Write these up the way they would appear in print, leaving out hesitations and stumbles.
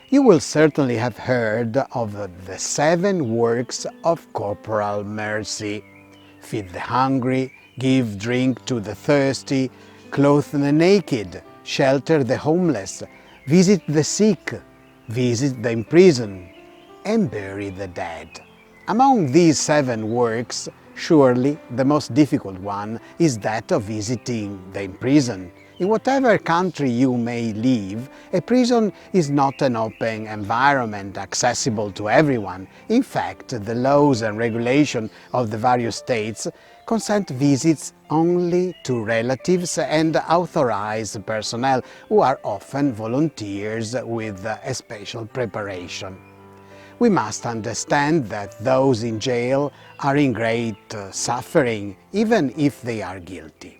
You will certainly have heard of the 7 works of corporal mercy. Feed the hungry, give drink to the thirsty, clothe the naked, shelter the homeless, visit the sick, visit the imprisoned, and bury the dead. Among these 7 works, surely the most difficult one is that of visiting the imprisoned. In whatever country you may live, a prison is not an open environment accessible to everyone. In fact, the laws and regulations of the various states consent visits only to relatives and authorized personnel, who are often volunteers with a special preparation. We must understand that those in jail are in great suffering, even if they are guilty.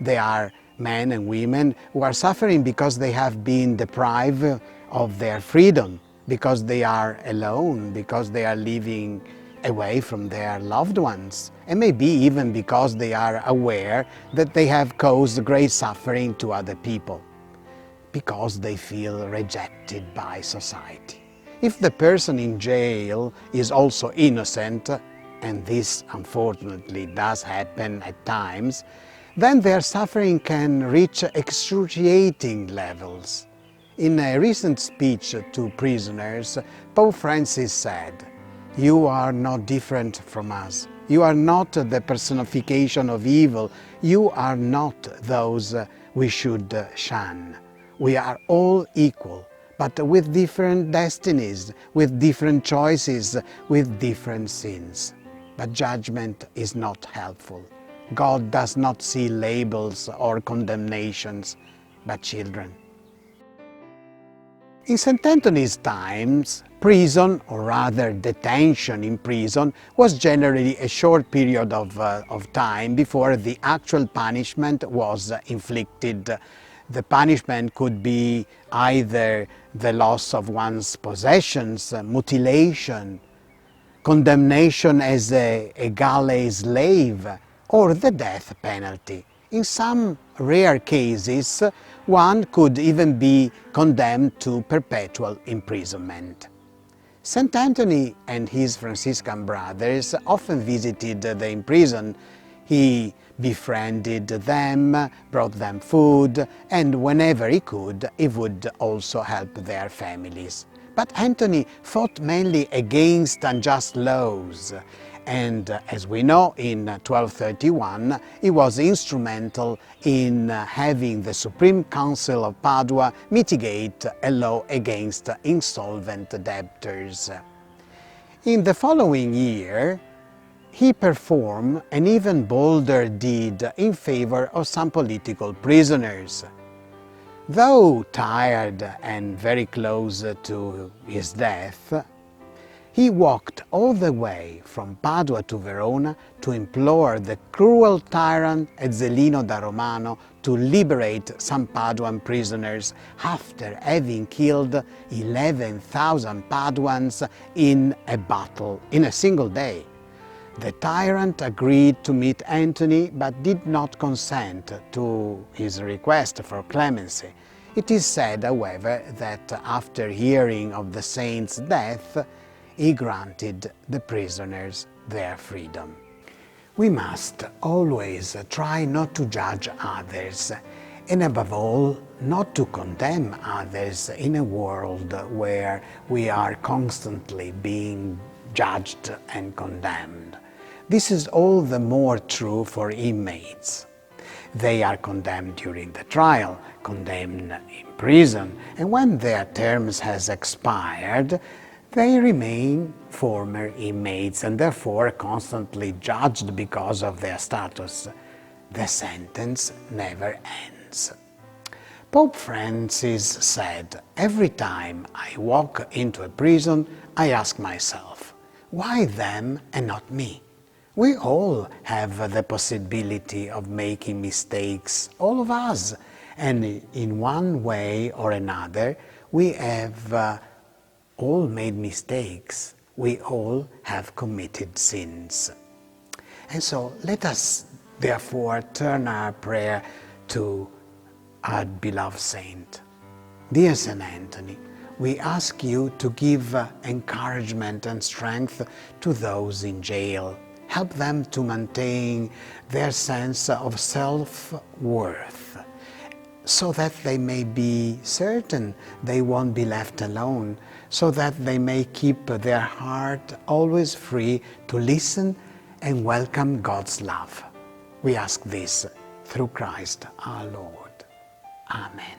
They are men and women who are suffering because they have been deprived of their freedom, because they are alone, because they are living away from their loved ones, and maybe even because they are aware that they have caused great suffering to other people, because they feel rejected by society. If the person in jail is also innocent, and this unfortunately does happen at times, then their suffering can reach excruciating levels. In a recent speech to prisoners, Pope Francis said, "You are not different from us. You are not the personification of evil. You are not those we should shun. We are all equal, but with different destinies, with different choices, with different sins." But judgment is not helpful. God does not see labels or condemnations, but children. In sant'Antonio's times, prison, or rather detention in prison, was generally a short period of time before the actual punishment was inflicted. The punishment could be either the loss of one's possessions, mutilation, condemnation as a galley slave, or the death penalty. In some rare cases, one could even be condemned to perpetual imprisonment. St. Anthony and his Franciscan brothers often visited the imprisoned. He befriended them, brought them food, and whenever he could, he would also help their families. But Anthony fought mainly against unjust laws, and as we know, in 1231 he was instrumental in having the Supreme Council of Padua mitigate a law against insolvent debtors. In the following year, he performed an even bolder deed in favor of some political prisoners. Though tired and very close to his death, he walked all the way from Padua to Verona to implore the cruel tyrant Ezzelino da Romano to liberate some Paduan prisoners after having killed 11,000 Paduans in a battle in a single day. The tyrant agreed to meet Anthony, but did not consent to his request for clemency. It is said, however, that after hearing of the saint's death, he granted the prisoners their freedom. We must always try not to judge others, and above all, not to condemn others in a world where we are constantly being judged and condemned. This is all the more true for inmates. They are condemned during the trial, condemned in prison, and when their terms has expired, they remain former inmates and therefore constantly judged because of their status. The sentence never ends. Pope Francis said, "Every time I walk into a prison, I ask myself, why them and not me?" We all have the possibility of making mistakes, all of us, and in one way or another, we have all made mistakes. We all have committed sins. And so let us therefore turn our prayer to our beloved saint. Dear St. Anthony, we ask you to give encouragement and strength to those in jail. Help them to maintain their sense of self-worth, so that they may be certain they won't be left alone, so that they may keep their heart always free to listen and welcome God's love. We ask this through Christ our Lord. Amen.